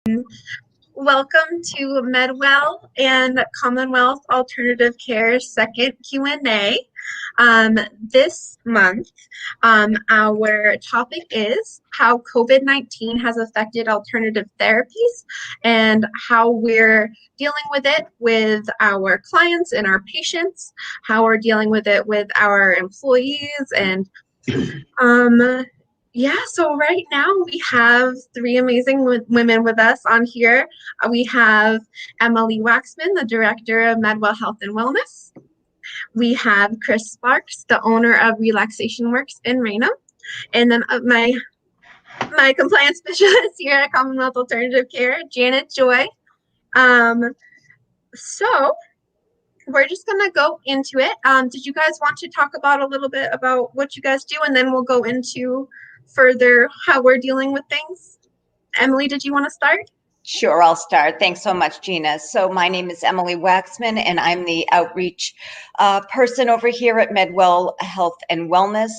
Welcome to MedWell and Commonwealth Alternative Care's second Q&A. This month, our topic is how COVID-19 has affected alternative therapies and how we're dealing with it with our clients and our patients, how we're dealing with it with our employees, and so right now we have three amazing women with us on here. We have Emily Waxman, the director of MedWell Health and Wellness. We have Kris Sparks, the owner of Relaxation Works in Raynham. And then my compliance specialist here at Commonwealth Alternative Care, Janet Joy. So we're just going to go into it. Did you guys want to talk about a little bit about what you guys do, and then we'll go into further how we're dealing with things? Emily, did you want to start? Sure, I'll start. Thanks so much, Gina. So my name is Emily Waxman, and I'm the outreach person over here at MedWell Health and Wellness.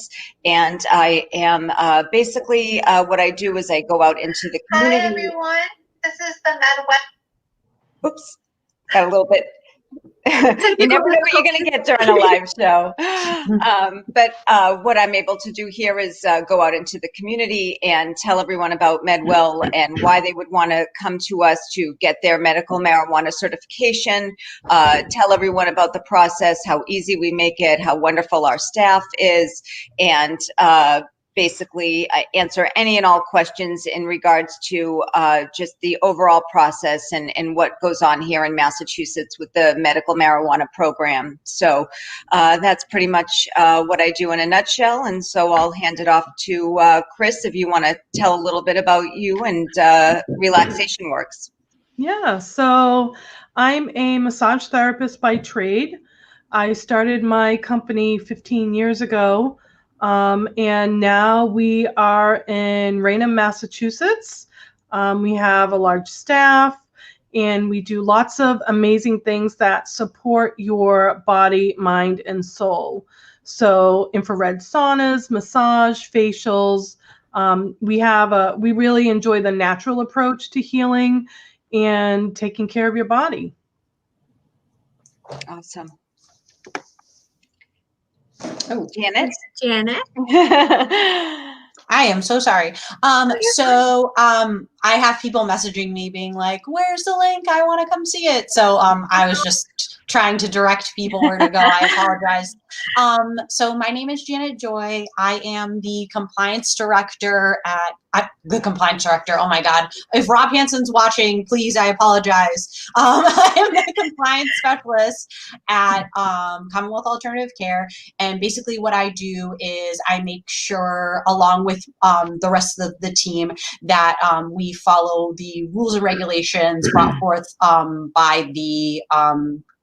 And I am basically what I do is I go out into the community. Hi, everyone. This is the MedWell. Oops, got a little bit. You never know what you're going to get during a live show. But what I'm able to do here is go out into the community and tell everyone about MedWell and why they would want to come to us to get their medical marijuana certification, tell everyone about the process, how easy we make it, how wonderful our staff is, and basically answer any and all questions in regards to just the overall process and what goes on here in Massachusetts with the medical marijuana program. So that's pretty much what I do in a nutshell. And so I'll hand it off to Kris if you want to tell a little bit about you and Relaxation Works. Yeah, so I'm a massage therapist by trade. I started my company 15 years ago. And now we are in Raynham, Massachusetts. We have a large staff, and we do lots of amazing things that support your body, mind, and soul. So infrared saunas, massage, facials. We really enjoy the natural approach to healing and taking care of your body. Awesome. Oh, Janet. I am so sorry. I have people messaging me being like, where's the link? I want to come see it. So I was just trying to direct people where to go. I apologize. So my name is Janet Joy. I am the compliance director at the compliance director. Oh my God. If Rob Hansen's watching, please, I apologize. I am the compliance specialist at Commonwealth Alternative Care. And basically what I do is I make sure, along with the rest of the team, that we follow the rules and regulations brought forth by the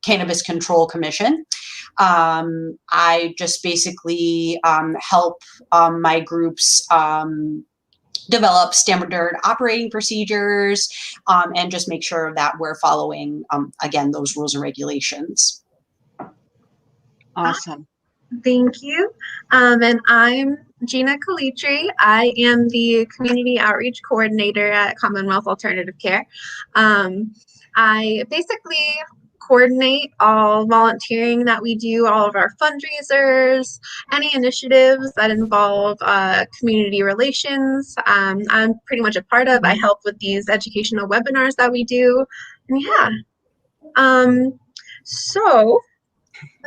Cannabis Control Commission. I just basically help my groups develop standard operating procedures and just make sure that we're following, again, those rules and regulations. Awesome. Thank you. And I'm Gina Calitri. I am the Community Outreach Coordinator at Commonwealth Alternative Care. I basically coordinate all volunteering that we do, all of our fundraisers, any initiatives that involve community relations. I'm pretty much a part of. I help with these educational webinars that we do. And yeah. So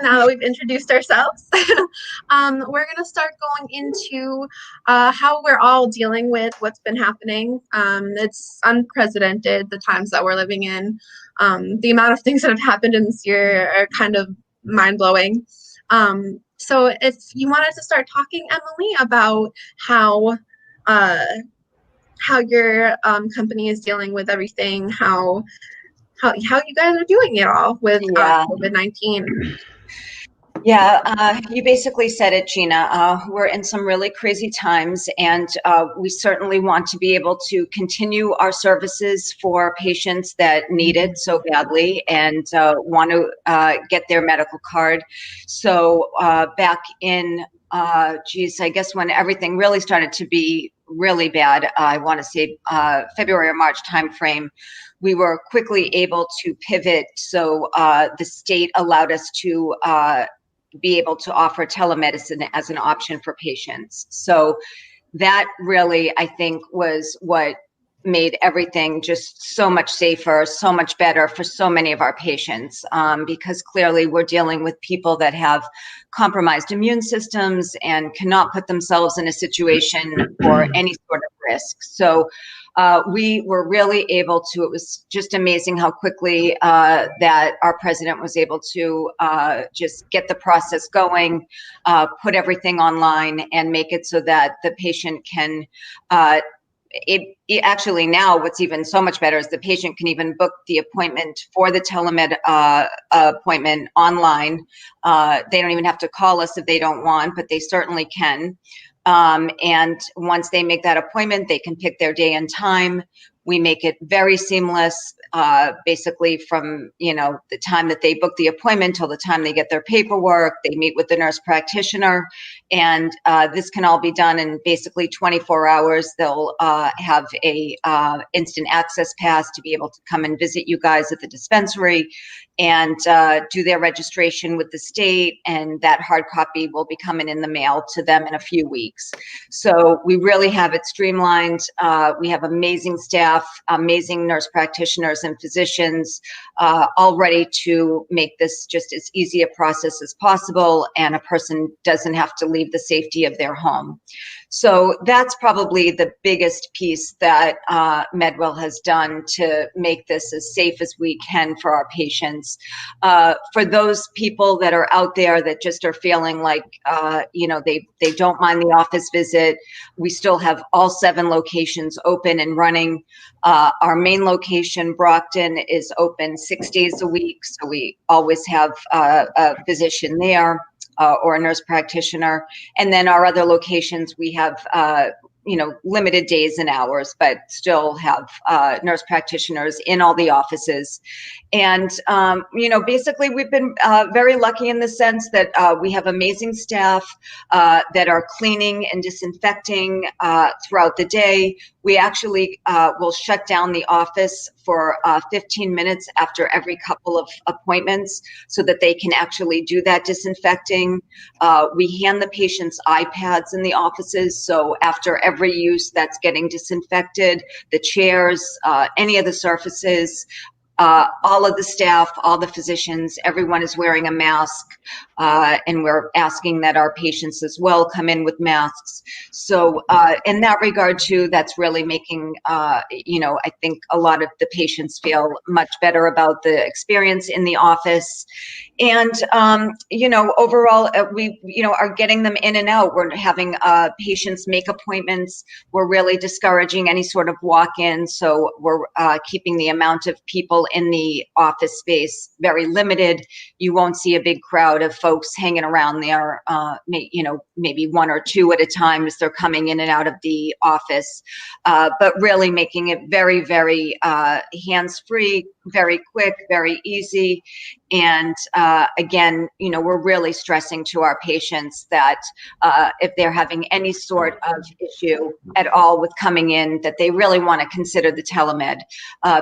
now that we've introduced ourselves, we're going to start going into how we're all dealing with what's been happening. It's unprecedented, the times that we're living in. The amount of things that have happened in this year are kind of mind-blowing. So if you wanted to start talking, Emily, about how your company is dealing with everything, how you guys are doing it all with COVID-19. Yeah, you basically said it, Gina. We're in some really crazy times, and we certainly want to be able to continue our services for patients that need it so badly and want to get their medical card. So back in, I guess when everything really started to be really bad, I want to say February or March timeframe, we were quickly able to pivot. So the state allowed us to be able to offer telemedicine as an option for patients. So that really, I think, was what made everything just so much safer, so much better for so many of our patients, because clearly we're dealing with people that have compromised immune systems and cannot put themselves in a situation for any sort of risk. So we were really able to, it was just amazing how quickly that our president was able to just get the process going, put everything online and make it so that the patient can it actually now what's even so much better is the patient can even book the appointment for the telemed appointment online. They don't even have to call us if they don't want, but they certainly can. And once they make that appointment, they can pick their day and time. We make it very seamless, basically from, the time that they book the appointment till the time they get their paperwork, they meet with the nurse practitioner, and this can all be done in basically 24 hours. They'll have a instant access pass to be able to come and visit you guys at the dispensary and do their registration with the state, and that hard copy will be coming in the mail to them in a few weeks. So we really have it streamlined. We have amazing staff, amazing nurse practitioners and physicians, all ready to make this just as easy a process as possible, and a person doesn't have to leave the safety of their home. So that's probably the biggest piece that MedWell has done to make this as safe as we can for our patients. For those people that are out there that just are feeling like, they don't mind the office visit, we still have all 7 locations open and running. Our main location, Brockton, is open 6 days a week, so we always have a physician there. Or a nurse practitioner. And then our other locations, we have, limited days and hours, but still have nurse practitioners in all the offices. And, basically we've been very lucky in the sense that we have amazing staff that are cleaning and disinfecting throughout the day. We actually will shut down the office for 15 minutes after every couple of appointments so that they can actually do that disinfecting. We hand the patients iPads in the offices, so after every use that's getting disinfected, the chairs, any of the surfaces, all of the staff, all the physicians, everyone is wearing a mask, and we're asking that our patients as well come in with masks. So in that regard too, that's really making, I think a lot of the patients feel much better about the experience in the office. And, overall, we, are getting them in and out. We're having patients make appointments. We're really discouraging any sort of walk-in. So we're keeping the amount of people in the office space very limited. You won't see a big crowd of folks hanging around there, maybe 1 or 2 at a time as they're coming in and out of the office, but really making it very, very hands-free, very quick, very easy. And again, we're really stressing to our patients that if they're having any sort of issue at all with coming in, that they really want to consider the telemed,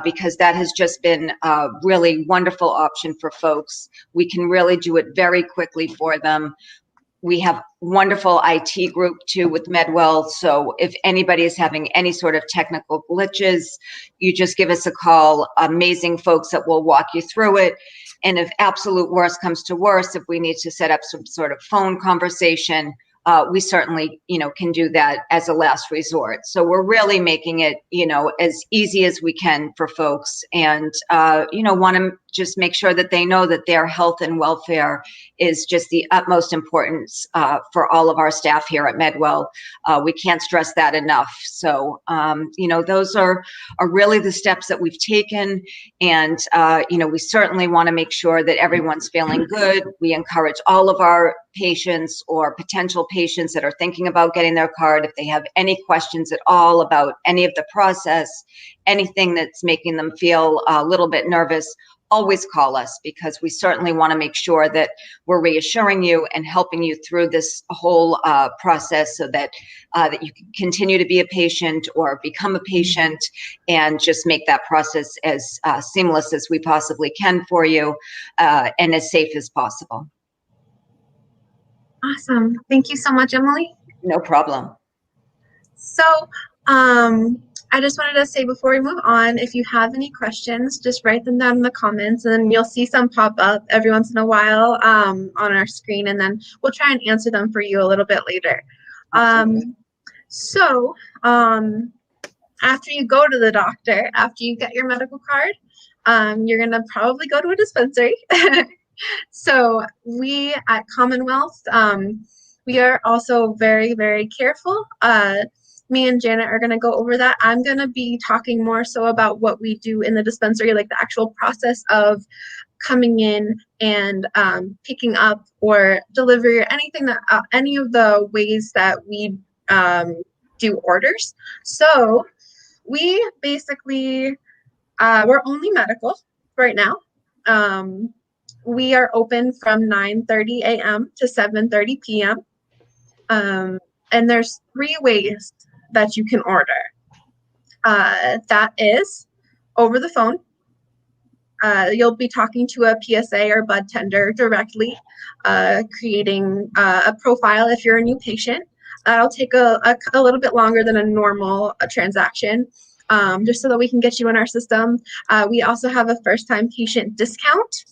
because that has just been a really wonderful option for folks. We can really do it very quickly for them. We have wonderful IT group too with MedWell. So if anybody is having any sort of technical glitches, you just give us a call. Amazing folks that will walk you through it. And if absolute worst comes to worst, if we need to set up some sort of phone conversation, we certainly, can do that as a last resort. So we're really making it, as easy as we can for folks, and, want to just make sure that they know that their health and welfare is just the utmost importance for all of our staff here at MedWell. We can't stress that enough. So, those are really the steps that we've taken. And, we certainly want to make sure that everyone's feeling good. We encourage all of our patients or potential patients that are thinking about getting their card, if they have any questions at all about any of the process, anything that's making them feel a little bit nervous, always call us, because we certainly want to make sure that we're reassuring you and helping you through this whole process, so that that you can continue to be a patient or become a patient, and just make that process as seamless as we possibly can for you, and as safe as possible. Awesome. Thank you so much, Emily. No problem. So, I just wanted to say before we move on, if you have any questions, just write them down in the comments, and then you'll see some pop up every once in a while on our screen, and then we'll try and answer them for you a little bit later. So, after you go to the doctor, after you get your medical card, you're going to probably go to a dispensary. So we at Commonwealth, we are also very, very careful. Me and Janet are going to go over that. I'm going to be talking more so about what we do in the dispensary, like the actual process of coming in and picking up or delivery, or anything that any of the ways that we do orders. So we basically, we're only medical right now. We are open from 9:30 a.m. to 7:30 p.m. And there's 3 ways that you can order. That is over the phone. You'll be talking to a PSA or bud tender directly, creating a profile if you're a new patient. That'll take a little bit longer than a normal transaction, just so that we can get you in our system. We also have a first-time patient discount.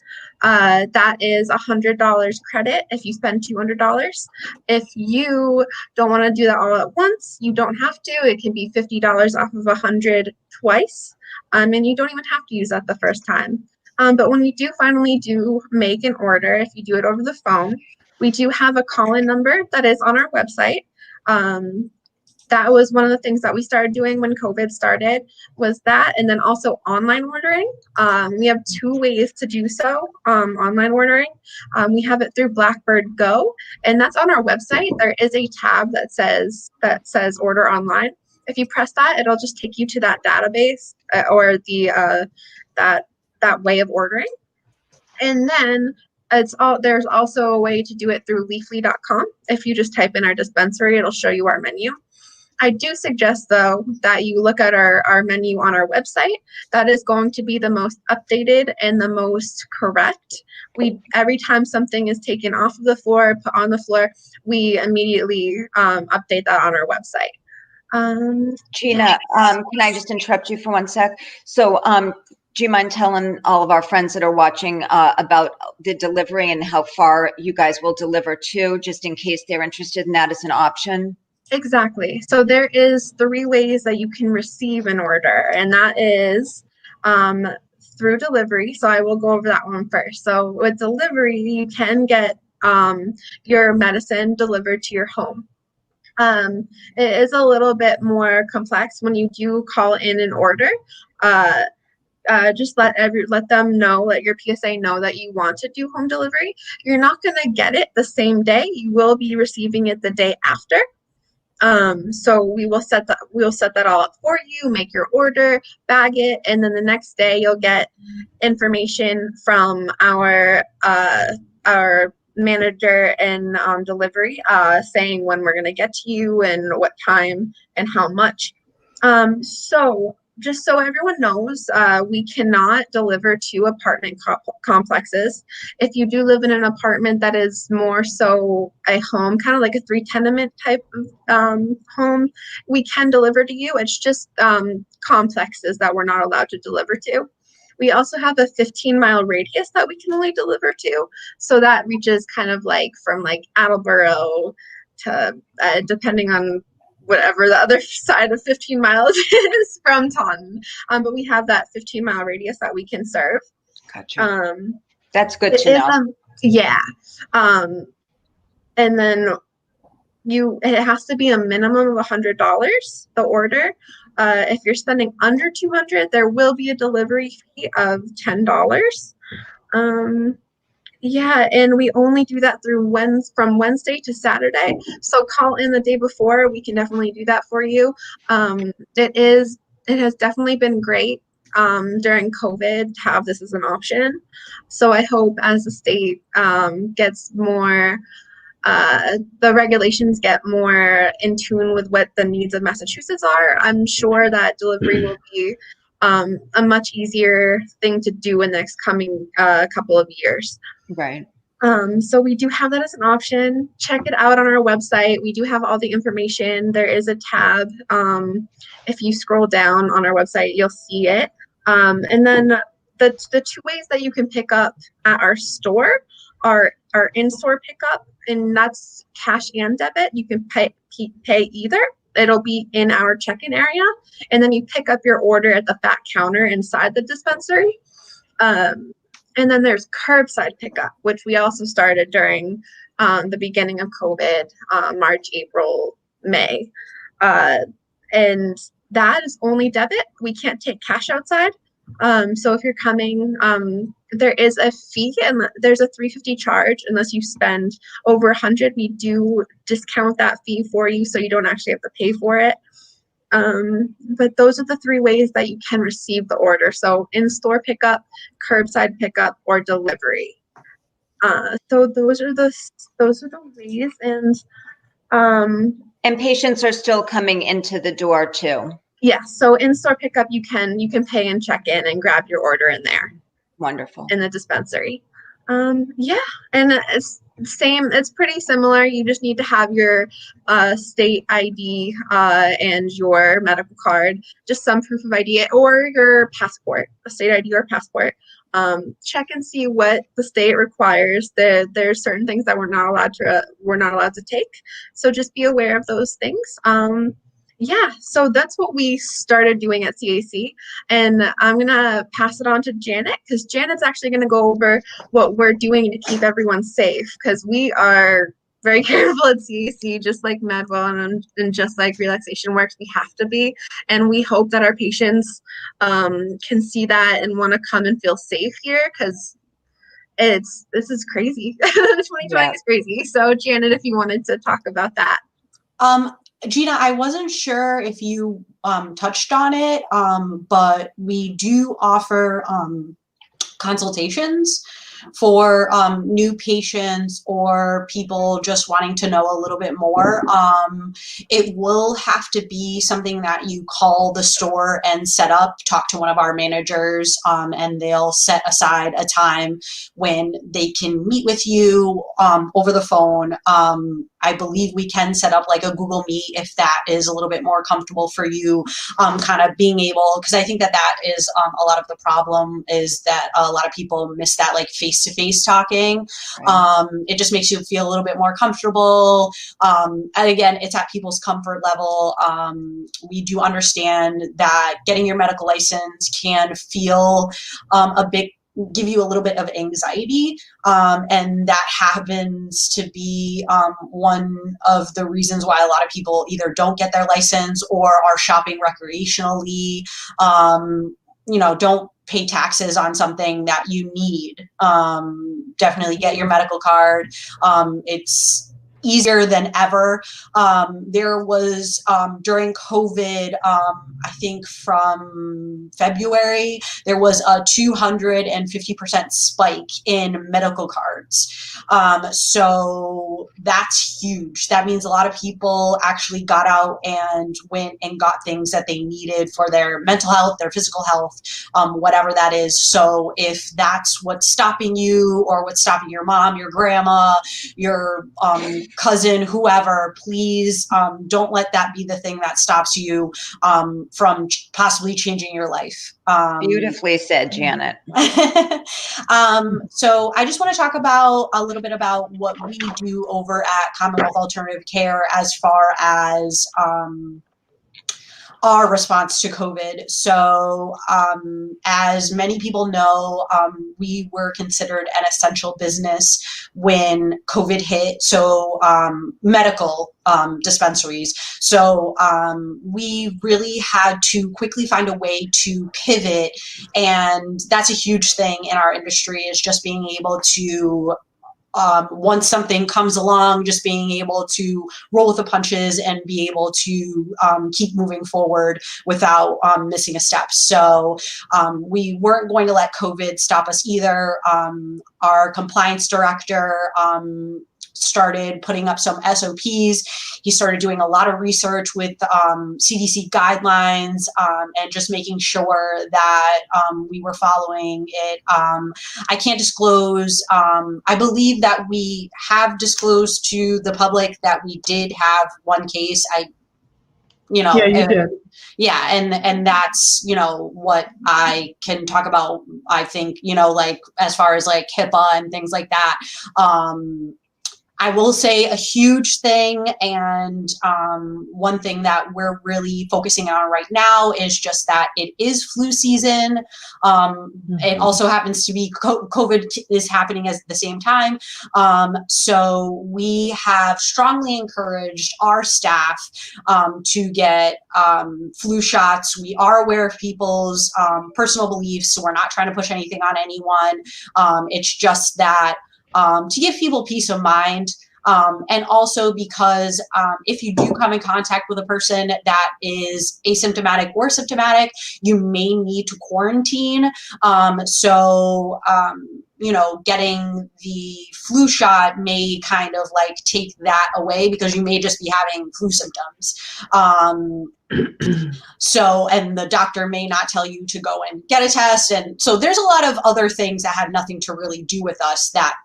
That is $100 credit if you spend $200. If you don't want to do that all at once, you don't have to. It can be $50 off of $100 twice, and you don't even have to use that the first time. But when you do finally make an order, if you do it over the phone, we do have a call-in number that is on our website. That was one of the things that we started doing when COVID started, was that, and then also online ordering. We have 2 ways to do so, online ordering. We have it through Blackbird Go, and that's on our website. There is a tab that says order online. If you press that, it'll just take you to that database or the that way of ordering. And then there's also a way to do it through leafly.com. If you just type in our dispensary, it'll show you our menu. I do suggest, though, that you look at our menu on our website. That is going to be the most updated and the most correct. Every time something is taken off of the floor, put on the floor, we immediately update that on our website. Gina, can I just interrupt you for 1 sec? So, do you mind telling all of our friends that are watching about the delivery and how far you guys will deliver to, just in case they're interested in that as an option? Exactly. So there is 3 ways that you can receive an order, and that is through delivery. So I will go over that one first. So with delivery, you can get your medicine delivered to your home. It is a little bit more complex when you do call in an order. Just let them know, let your PSA know that you want to do home delivery. You're not going to get it the same day. You will be receiving it the day after. So we'll set that all up for you, make your order, bag it, and then the next day you'll get information from our manager and delivery saying when we're going to get to you and what time and how much. So just so everyone knows, we cannot deliver to apartment complexes. If you do live in an apartment that is more so a home, kind of like a 3-tenement type of home, we can deliver to you. It's just complexes that we're not allowed to deliver to. We also have a 15-mile radius that we can only deliver to. So that reaches kind of like from like Attleboro to, depending on whatever the other side of 15 miles is from Taunton. But we have that 15-mile radius that we can serve. Gotcha. That's good to know. Yeah. And then it has to be a minimum of $100, the order. If you're spending under $200, there will be a delivery fee of $10. Yeah, and we only do that from Wednesday to Saturday. So call in the day before. We can definitely do that for you. It has definitely been great during COVID to have this as an option. So I hope as the state gets more, the regulations get more in tune with what the needs of Massachusetts are, I'm sure that delivery will be a much easier thing to do in the next coming couple of years. Right. So we do have that as an option. Check it out on our website. We do have all the information. There is a tab. If you scroll down on our website, you'll see it. And then the two ways that you can pick up at our store are in-store pickup, and that's cash and debit. You can pay either. It'll be in our check-in area, and then you pick up your order at the back counter inside the dispensary. And then there's curbside pickup, which we also started during the beginning of COVID, March, April, May. And that is only debit. We can't take cash outside. So if you're coming, there is a fee, and there's a $3.50 charge unless you spend over $100. We do discount that fee for you, so you don't actually have to pay for it. But those are the three ways that you can receive the order. So in-store pickup, curbside pickup, or delivery. So those are the ways, And patients are still coming into the door too. Yeah. So in-store pickup, you can pay and check in and grab your order in there. Wonderful. In the dispensary. Yeah, and it's same. It's pretty similar. You just need to have your state ID and your medical card, just some proof of ID, or your passport, a state ID or passport. Check and see what the state requires. There's certain things that we're not allowed to take. So just be aware of those things. Yeah, so that's what we started doing at CAC, and I'm going to pass it on to Janet, because Janet's actually going to go over what we're doing to keep everyone safe, because we are very careful at CAC, just like MedWell and just like Relaxation Works. We have to be, and we hope that our patients can see that and want to come and feel safe here, because this is crazy. 2020 is crazy. So Janet, if you wanted to talk about that. Gina, I wasn't sure if you touched on it, but we do offer consultations for new patients or people just wanting to know a little bit more. It will have to be something that you call the store and set up, talk to one of our managers, and they'll set aside a time when they can meet with you over the phone. I believe we can set up like a Google Meet if that is a little bit more comfortable for you, kind of being able, because I think that is a lot of the problem, is that a lot of people miss that like face-to-face talking. Right. It just makes you feel a little bit more comfortable. And again, it's at people's comfort level. We do understand that getting your medical license can feel give you a little bit of anxiety. And that happens to be one of the reasons why a lot of people either don't get their license or are shopping recreationally, don't pay taxes on something that you need. Definitely get your medical card. It's easier than ever. There was, during COVID, I think from February, there was a 250% spike in medical cards. So that's huge. That means a lot of people actually got out and went and got things that they needed for their mental health, their physical health, whatever that is. So if that's what's stopping you, or what's stopping your mom, your grandma, your cousin, whoever, please don't let that be the thing that stops you from possibly changing your life. Beautifully said, Janet. So I just want to talk about a little bit about what we do over at Commonwealth Alternative Care as far as our response to COVID. So as many people know, we were considered an essential business when COVID hit. So medical dispensaries. So we really had to quickly find a way to pivot. And that's a huge thing in our industry, is just being able to once something comes along, just being able to roll with the punches and be able to keep moving forward without missing a step. So we weren't going to let COVID stop us either. Our compliance director started putting up some SOPs. He started doing a lot of research with CDC guidelines and just making sure that we were following it. I can't disclose. I believe that we have disclosed to the public that we did have one case. Yeah, you did. Yeah, and that's, what I can talk about. I think, like as far as like HIPAA and things like that. I will say a huge thing, and one thing that we're really focusing on right now is just that it is flu season. It also happens to be COVID is happening at the same time. So we have strongly encouraged our staff to get flu shots. We are aware of people's personal beliefs, so we're not trying to push anything on anyone. It's just that to give people peace of mind, and also because if you do come in contact with a person that is asymptomatic or symptomatic, you may need to quarantine. So getting the flu shot may kind of like take that away because you may just be having flu symptoms. So, and the doctor may not tell you to go and get a test. And so there's a lot of other things that have nothing to really do with us that,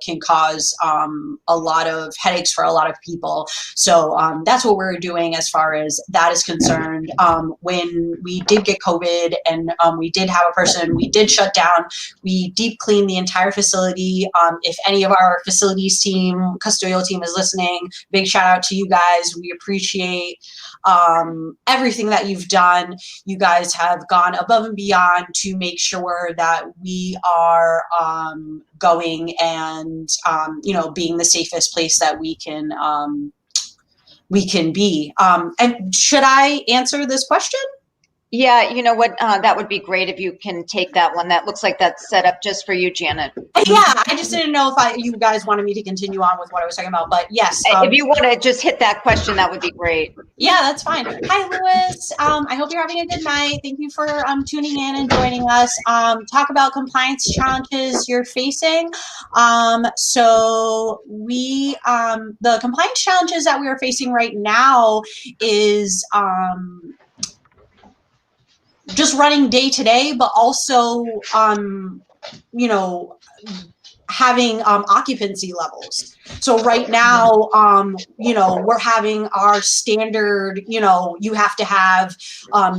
can cause a lot of headaches for a lot of people. So that's what we're doing as far as that is concerned. When we did get COVID and we did have a person, we did shut down, we deep cleaned the entire facility. If any of our facilities team, custodial team is listening, big shout out to you guys. We appreciate everything that you've done. You guys have gone above and beyond to make sure that we are going and being the safest place that we can be. And should I answer this question? Yeah, you know what? That would be great if you can take that one. That looks like that's set up just for you, Janet. Yeah, I just didn't know if you guys wanted me to continue on with what I was talking about, but yes. If you want to just hit that question, that would be great. Yeah, that's fine. Hi, Louis. I hope you're having a good night. Thank you for tuning in and joining us. Talk about compliance challenges you're facing. So we, the compliance challenges that we are facing right now is just running day to day, but also, having occupancy levels. So right now, we're having our standard, you have to have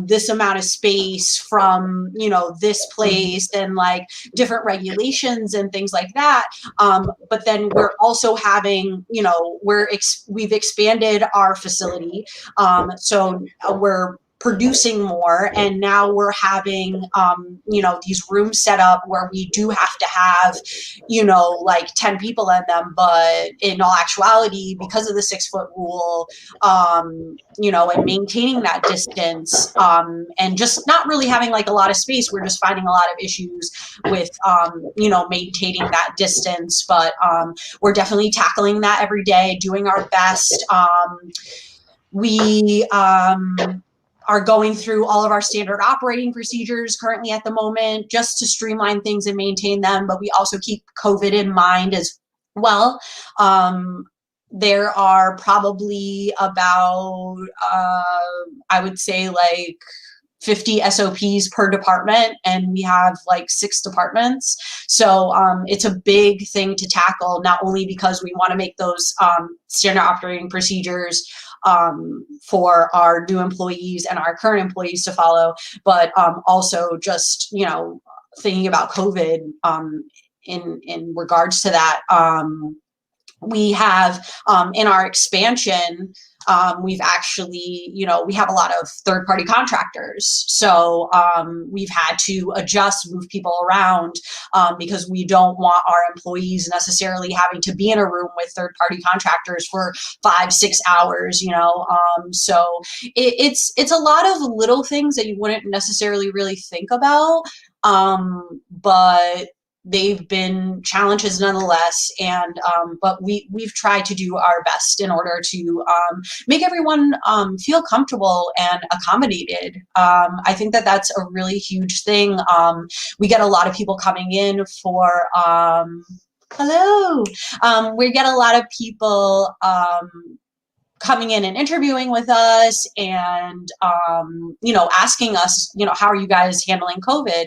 this amount of space from, this place and like different regulations and things like that. But then we're also having, we've expanded our facility. So we're producing more, and now we're having these rooms set up where we do have to have like 10 people in them, but in all actuality, because of the 6-foot rule, and maintaining that distance, and just not really having like a lot of space, we're just finding a lot of issues with maintaining that distance. But we're definitely tackling that every day, doing our best. We are going through all of our standard operating procedures currently at the moment, just to streamline things and maintain them. But we also keep COVID in mind as well. There are probably about, I would say like 50 SOPs per department, and we have like 6 departments. So it's a big thing to tackle, not only because we want to make those standard operating procedures for our new employees and our current employees to follow, but also just, thinking about COVID in regards to that. We have in our expansion, we've actually, we have a lot of third-party contractors. So we've had to adjust, move people around because we don't want our employees necessarily having to be in a room with third-party contractors for 5-6 hours, So it's a lot of little things that you wouldn't necessarily really think about. But they've been challenges nonetheless, and but we've tried to do our best in order to make everyone feel comfortable and accommodated. I think that that's a really huge thing. We get a lot of people coming in for hello. We get a lot of people coming in and interviewing with us, and asking us, how are you guys handling COVID?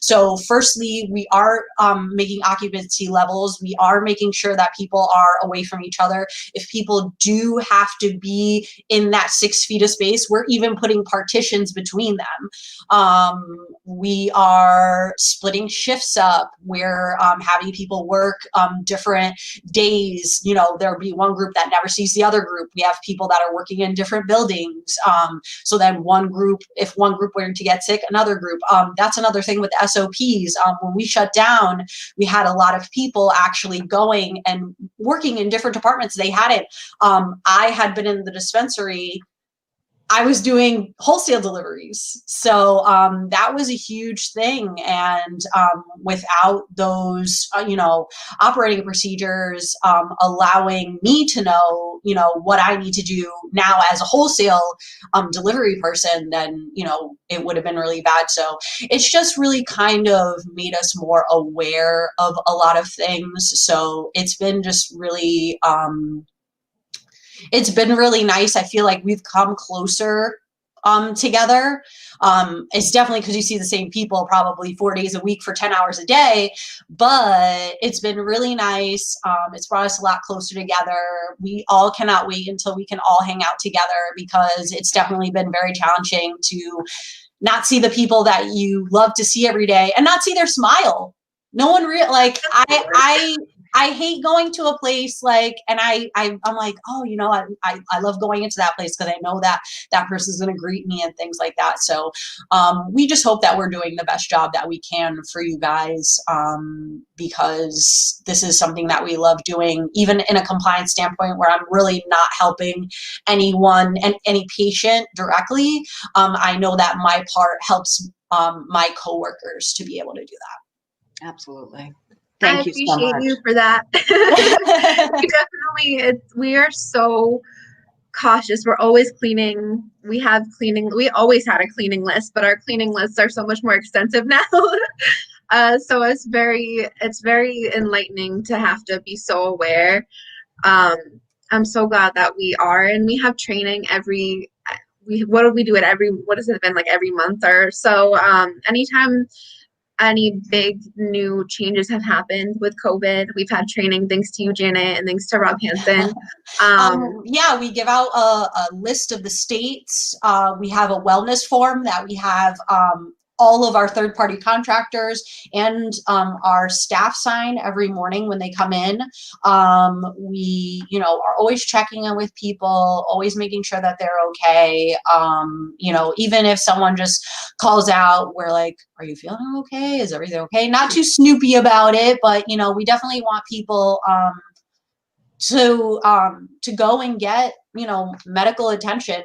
So firstly, we are making occupancy levels. We are making sure that people are away from each other. If people do have to be in that 6 feet of space, we're even putting partitions between them. We are splitting shifts up. We're having people work different days. There'll be one group that never sees the other group. We have people that are working in different buildings. So then if one group were to get sick, another group. That's another thing with SOPs. When we shut down, we had a lot of people actually going and working in different departments they hadn't. I had been in the dispensary. I was doing wholesale deliveries. So that was a huge thing. And without those, operating procedures, allowing me to know, what I need to do now as a wholesale delivery person, then, it would have been really bad. So it's just really kind of made us more aware of a lot of things. So it's been just really, it's been really nice. I feel like we've come closer together. It's definitely because you see the same people probably 4 days a week for 10 hours a day, but it's been really nice. It's brought us a lot closer together. We all cannot wait until we can all hang out together, because it's definitely been very challenging to not see the people that you love to see every day and not see their smile. No one I hate going to a place and I'm like, oh, I love going into that place because I know that that person's going to greet me and things like that. So we just hope that we're doing the best job that we can for you guys, because this is something that we love doing, even in a compliance standpoint where I'm really not helping anyone and any patient directly. I know that my part helps my coworkers to be able to do that. Absolutely. I appreciate you for that. We are so cautious. We're always cleaning. We always had a cleaning list, but our cleaning lists are so much more extensive now. So it's very enlightening to have to be so aware. I'm so glad that we are, and we have training every what has it been, like every month or so? Anytime any big new changes have happened with COVID, we've had training, thanks to you, Janet, and thanks to Rob Hansen. Yeah, we give out a list of the states. We have a wellness form that we have all of our third-party contractors and our staff sign every morning when they come in. We, are always checking in with people, always making sure that they're okay. Even if someone just calls out, we're like, are you feeling okay? Is everything okay? Not too snoopy about it, but, we definitely want people to go and get, medical attention.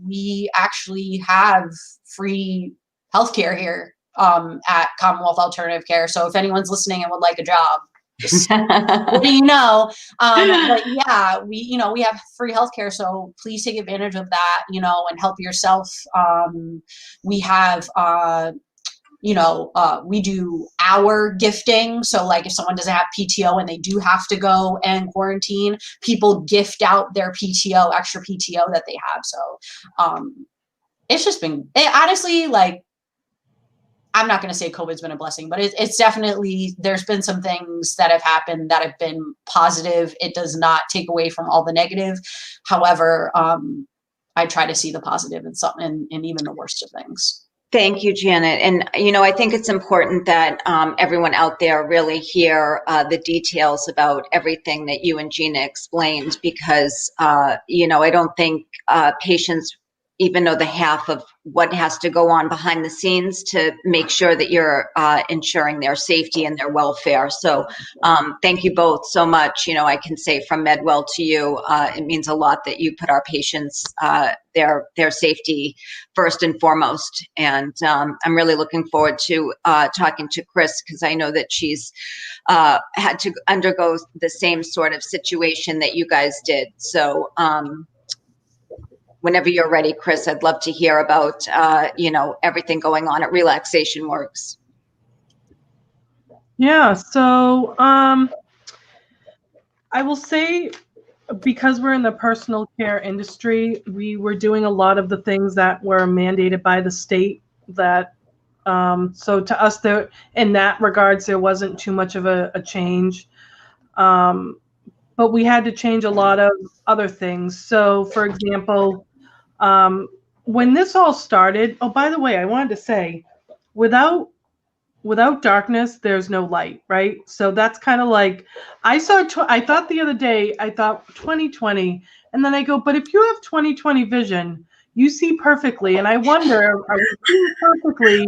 We actually have free healthcare here at Commonwealth Alternative Care. So if anyone's listening and would like a job, just what do you know? But yeah, we have free healthcare, so please take advantage of that, and help yourself. We have we do hour gifting. So like if someone doesn't have PTO and they do have to go and quarantine, people gift out their PTO, extra PTO that they have. So it's just been, honestly, like, I'm not going to say COVID's been a blessing, but it's definitely, there's been some things that have happened that have been positive. It does not take away from all the negative. However, I try to see the positive in something, in even the worst of things. Thank you, Janet. And, I think it's important that everyone out there really hear the details about everything that you and Gina explained, because, I don't think patients even know the half of what has to go on behind the scenes to make sure that you're ensuring their safety and their welfare. So thank you both so much. You know, I can say from MedWell to you, it means a lot that you put our patients, their safety first and foremost. And I'm really looking forward to talking to Kris, because I know that she's had to undergo the same sort of situation that you guys did. So whenever you're ready, Kris, I'd love to hear about, you know, everything going on at Relaxation Works. Yeah, so I will say, because we're in the personal care industry, we were doing a lot of the things that were mandated by the state. That so to us, there in that regards, there wasn't too much of a change, but we had to change a lot of other things. So, for example, when this all started, oh, by the way, I wanted to say, without darkness, there's no light, right? So that's kind of like, I thought the other day, I thought 2020, and then I go, but if you have 2020 vision, you see perfectly. And I wonder, are we seeing perfectly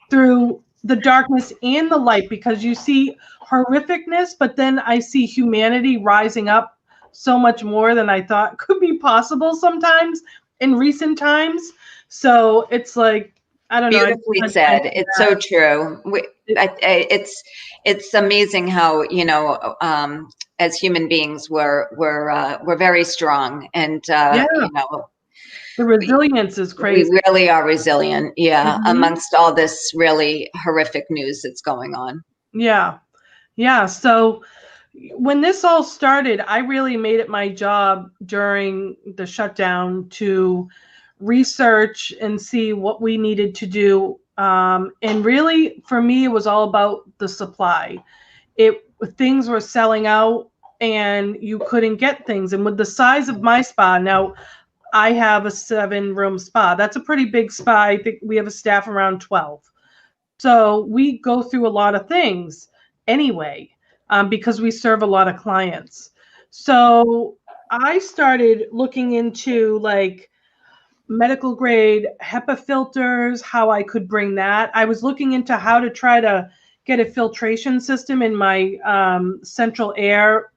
through the darkness and the light? Because you see horrificness, but then I see humanity rising up so much more than I thought could be possible sometimes in recent times. So it's like, I don't know. Beautifully said. It's so true. It's amazing how, you know, as human beings, we're very strong, and you know, the resilience is crazy. We really are resilient. Yeah, amongst all this really horrific news that's going on. Yeah, yeah. So when this all started, I really made it my job during the shutdown to research and see what we needed to do. And really, for me, it was all about the supply. Things were selling out and you couldn't get things. And with the size of my spa, now I have a 7-room spa. That's a pretty big spa. I think we have a staff around 12. So we go through a lot of things anyway, because we serve a lot of clients. So I started looking into like medical grade HEPA filters, how I could bring that. I was looking into how to try to get a filtration system in my central air.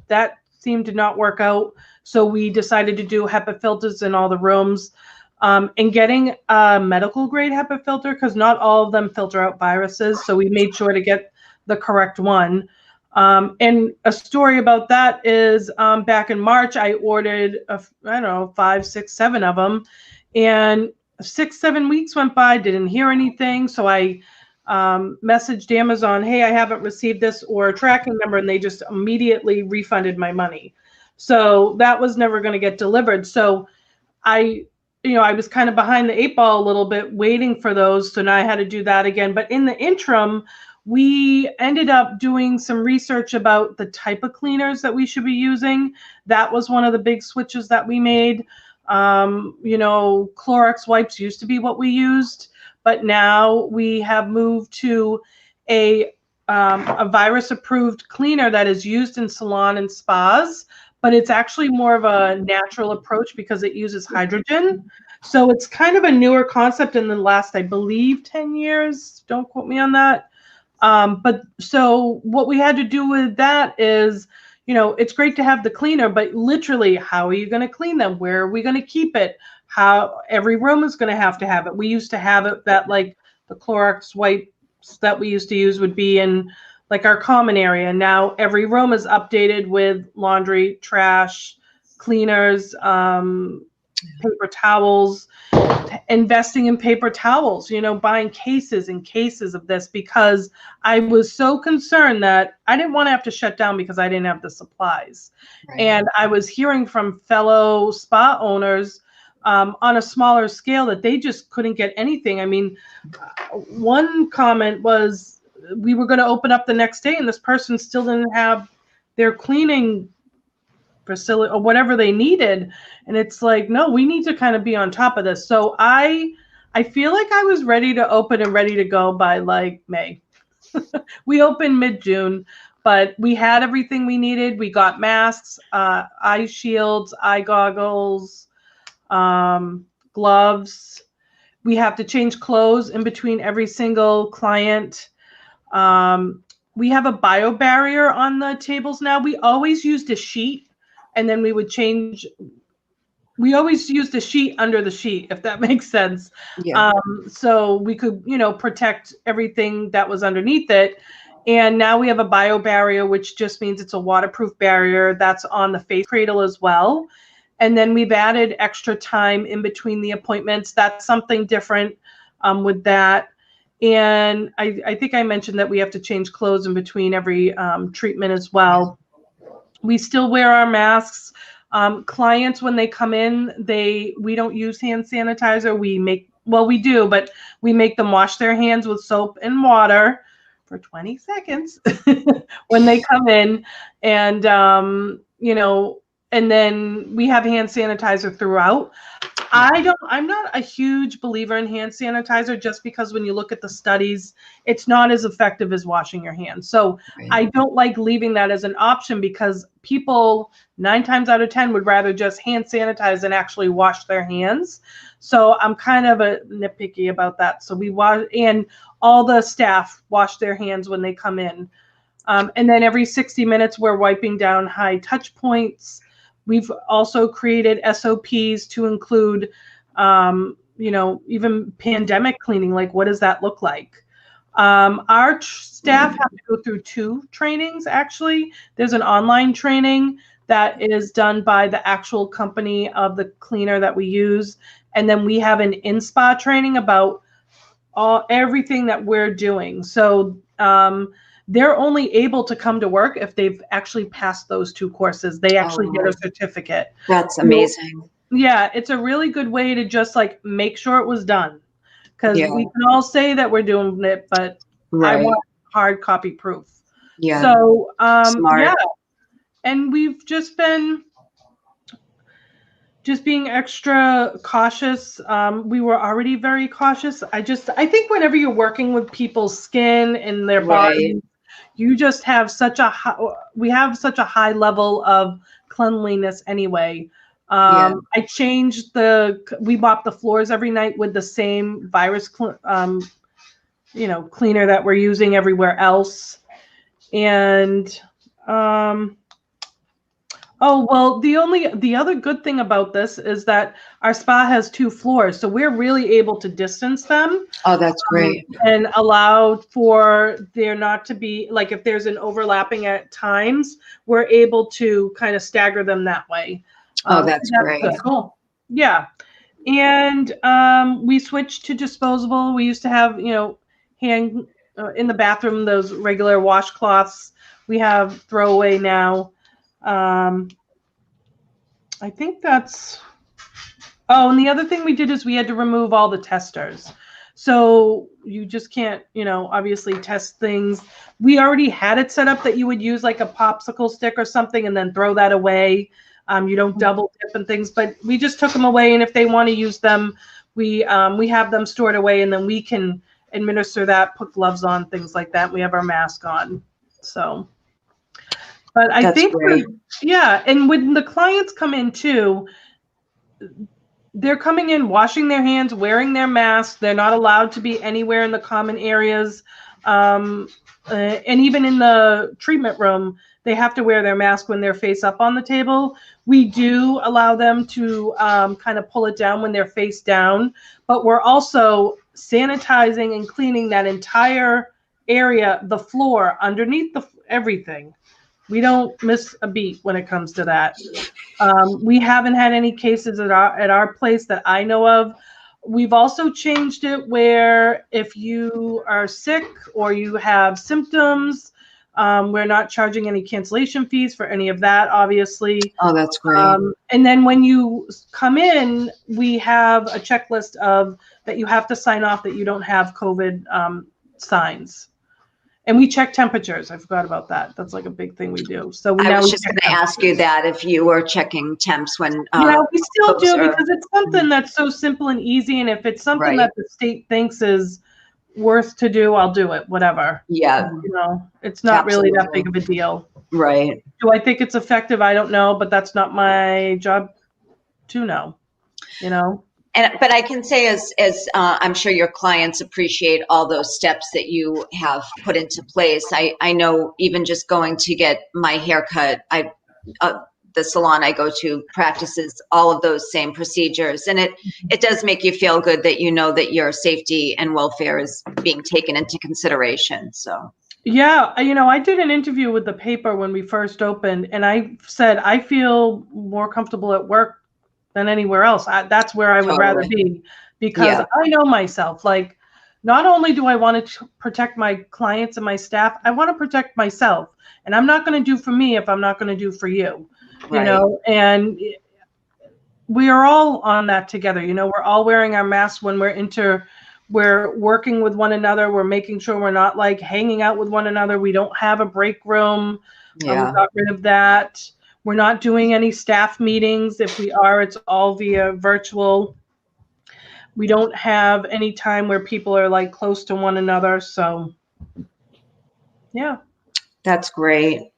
That seemed to not work out. So we decided to do HEPA filters in all the rooms, and getting a medical grade HEPA filter, because not all of them filter out viruses. So we made sure to get the correct one. And a story about that is back in March, I ordered, I don't know, 5, 6, 7 of them. And 6, 7 weeks went by, didn't hear anything. So I messaged Amazon, hey, I haven't received this, or a tracking number, and they just immediately refunded my money. So that was never going to get delivered. So I was kind of behind the 8 ball a little bit waiting for those. So now I had to do that again. But in the interim, we ended up doing some research about the type of cleaners that we should be using. That was one of the big switches that we made. Clorox wipes used to be what we used, but now we have moved to a virus-approved cleaner that is used in salon and spas, but it's actually more of a natural approach because it uses hydrogen. So it's kind of a newer concept in the last, I believe, 10 years. Don't quote me on that. But so what we had to do with that is, it's great to have the cleaner, but literally, how are you going to clean them? Where are we going to keep it? How every room is going to have it. We used to have it that like the Clorox wipes that we used to use would be in like our common area. Now every room is updated with laundry, trash, cleaners, paper towels, investing in paper towels, buying cases and cases of this, because I was so concerned that I didn't want to have to shut down because I didn't have the supplies. Right. And I was hearing from fellow spa owners on a smaller scale that they just couldn't get anything. I mean, one comment was we were going to open up the next day and this person still didn't have their cleaning facility or whatever they needed. And it's like, no, we need to kind of be on top of this. So I feel like I was ready to open and ready to go by like May. We opened mid-June, but we had everything we needed. We got masks, eye shields, eye goggles, gloves. We have to change clothes in between every single client. We have a bio barrier on the tables now. We always used a sheet, and then we would change. We always used a sheet under the sheet, if that makes sense. Yeah. So we could, protect everything that was underneath it. And now we have a bio barrier, which just means it's a waterproof barrier that's on the face cradle as well. And then we've added extra time in between the appointments. That's something different with that. And I think I mentioned that we have to change clothes in between every treatment as well. We still wear our masks. Clients, when they come in, we don't use hand sanitizer. We do, but we make them wash their hands with soap and water for 20 seconds when they come in. And, and then we have hand sanitizer throughout. I'm not a huge believer in hand sanitizer, just because when you look at the studies, it's not as effective as washing your hands. So I don't like leaving that as an option, because people 9 times out of 10 would rather just hand sanitize than actually wash their hands. So I'm kind of nitpicky about that. So we wash, and all the staff wash their hands when they come in. And then every 60 minutes, we're wiping down high touch points. We've also created SOPs to include, even pandemic cleaning. Like, what does that look like? Our staff have to go through 2 trainings, actually. There's an online training that is done by the actual company of the cleaner that we use. And then we have an in-spa training about everything that we're doing. So they're only able to come to work if they've actually passed those 2 courses. They actually get a certificate. That's amazing. Yeah, it's a really good way to just make sure it was done. Because we can all say that we're doing it, but I want hard copy proof. Yeah. So, Smart. yeah. And we've just been being extra cautious. We were already very cautious. I think whenever you're working with people's skin and their bodies, you just have we have such a high level of cleanliness anyway. I changed we mop the floors every night with the same virus, cleaner that we're using everywhere else. And, the other good thing about this is that our spa has 2 floors, so we're really able to distance them. Oh, that's great. And allow for there not to be, if there's an overlapping at times, we're able to kind of stagger them that way. Oh, that's great. Good. Cool. Yeah. And we switched to disposable. We used to have, hand in the bathroom, those regular washcloths. We have throwaway now. I think that's, and the other thing we did is we had to remove all the testers. So you just can't, obviously test things. We already had it set up that you would use like a popsicle stick or something and then throw that away. You don't double dip and things, but we just took them away. And if they want to use them, we have them stored away, and then we can administer that, put gloves on, things like that. We have our mask on. So, but I think, and when the clients come in too, they're coming in, washing their hands, wearing their masks. They're not allowed to be anywhere in the common areas. And even in the treatment room, they have to wear their mask when they're face up on the table. We do allow them to kind of pull it down when they're face down, but we're also sanitizing and cleaning that entire area, the floor, underneath everything. We don't miss a beat when it comes to that. We haven't had any cases at our place that I know of. We've also changed it where if you are sick or you have symptoms, we're not charging any cancellation fees for any of that, obviously. Oh, that's great. And then when you come in, we have a checklist that you have to sign off that you don't have COVID signs. And we check temperatures. I forgot about that. That's like a big thing we do. So I was just going to ask you that if you were checking temps when. Yeah, we still do, because it's something that's so simple and easy. And if it's something that the state thinks is worth to do, I'll do it, whatever. Yeah. It's not really that big of a deal. Right. Do I think it's effective? I don't know, but that's not my job to know, But I can say, as I'm sure your clients appreciate all those steps that you have put into place. I know even just going to get my hair cut, the salon I go to practices all of those same procedures, and it does make you feel good that you know that your safety and welfare is being taken into consideration. So. Yeah, I did an interview with the paper when we first opened, and I said I feel more comfortable at work than anywhere else. That's where I would rather be, because I know myself. Like, not only do I want to protect my clients and my staff, I want to protect myself. And I'm not going to do for me if I'm not going to do for you, and we are all on that together. We're all wearing our masks when we're working with one another. We're making sure we're not like hanging out with one another. We don't have a break room. We got rid of that. We're not doing any staff meetings. If we are, it's all via virtual. We don't have any time where people are like close to one another. So, yeah. That's great.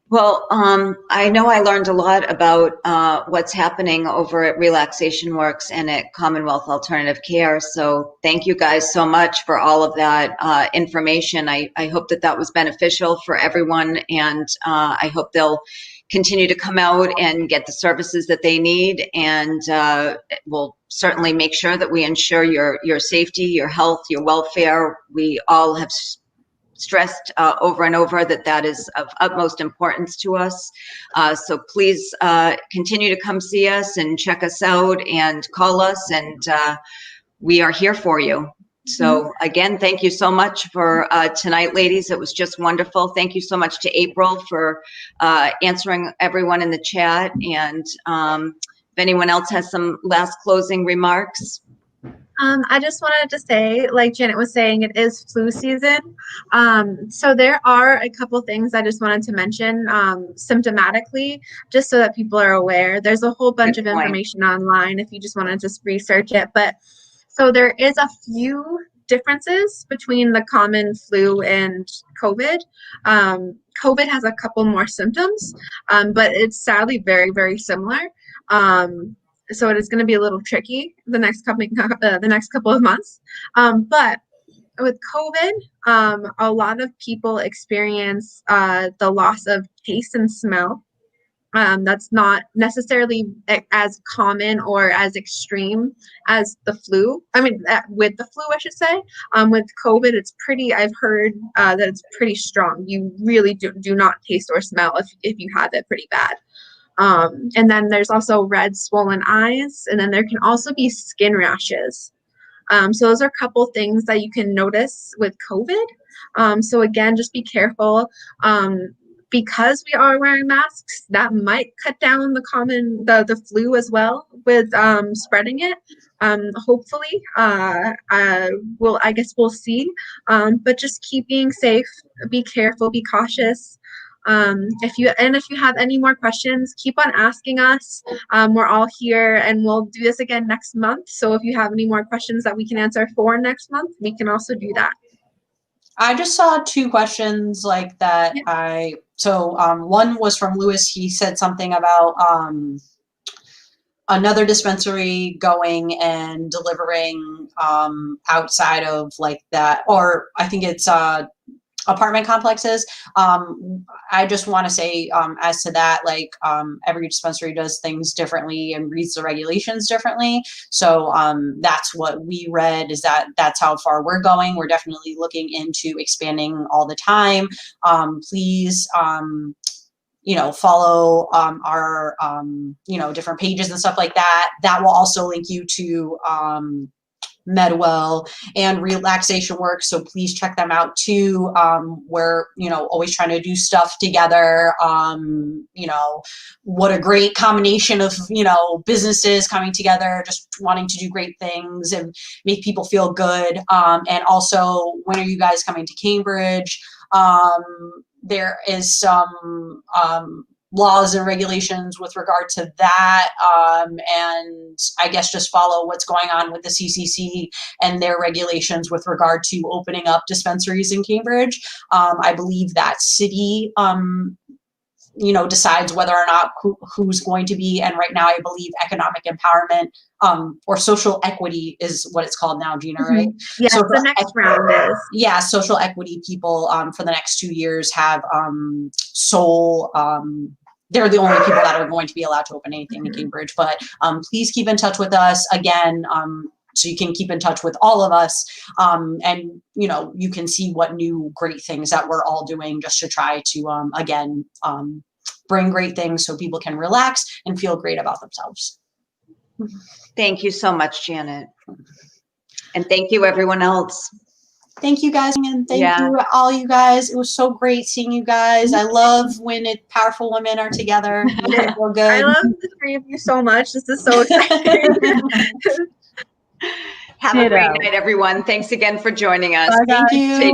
Well, I know I learned a lot about what's happening over at Relaxation Works and at Commonwealth Alternative Care. So thank you guys so much for all of that information. I hope that was beneficial for everyone, and I hope they'll continue to come out and get the services that they need, and we'll certainly make sure that we ensure your safety, your health, your welfare. We all have stressed over and over that is of utmost importance to us. So please continue to come see us and check us out and call us, and we are here for you. So again, thank you so much for tonight, ladies. It was just wonderful. Thank you so much to April for answering everyone in the chat. And if anyone else has some last closing remarks. I just wanted to say, like Janet was saying, it is flu season. So there are a couple things I just wanted to mention symptomatically, just so that people are aware. There's a whole bunch of information online if you just want to just research it. But so there is a few differences between the common flu and COVID. COVID has a couple more symptoms, but it's sadly very, very similar. So it is going to be a little tricky the next couple of months. But with COVID, a lot of people experience the loss of taste and smell. That's not necessarily as common or as extreme as the flu. I mean, with the flu, I should say. With COVID, I've heard that it's pretty strong. You really do not taste or smell if you have it pretty bad. And then there's also red swollen eyes, and then there can also be skin rashes. So those are a couple things that you can notice with COVID. So again, just be careful. Because we are wearing masks, that might cut down the flu as well with spreading it. Hopefully, I guess we'll see. But just keep being safe, be careful, be cautious. If you have any more questions, keep on asking us. We're all here, and we'll do this again next month. So if you have any more questions that we can answer for next month, we can also do that. I just saw 2 questions like that. Yeah. One was from Lewis. He said something about another dispensary going and delivering outside of like that, or I think it's apartment complexes. I just want to say as to that, like every dispensary does things differently and reads the regulations differently. So that's what we read, is that's how far we're going. We're definitely looking into expanding all the time. Please follow our different pages and stuff like that. That will also link you to MedWell and Relaxation Works, so please check them out too. We're always trying to do stuff together. What a great combination of businesses coming together, just wanting to do great things and make people feel good. And also, when are you guys coming to Cambridge? There is some laws and regulations with regard to that, and I guess just follow what's going on with the CCC and their regulations with regard to opening up dispensaries in Cambridge. I believe that city decides whether or not who's going to be, and right now I believe economic empowerment or social equity is what it's called now, Gina, right? Yes, Social the next round is. Yeah, social equity people for the next 2 years have sole. They're the only people that are going to be allowed to open anything in Cambridge. But please keep in touch with us again. So you can keep in touch with all of us, and you can see what new great things that we're all doing just to try to again bring great things so people can relax and feel great about themselves. Thank you so much, Janet, and thank you everyone else. Thank you guys, and thank you all you guys. It was so great seeing you guys. I love when powerful women are together. It makes me feel good. I love the three of you so much. This is so exciting. Have a great night, everyone. Thanks again for joining us. Bye, guys. Thank you.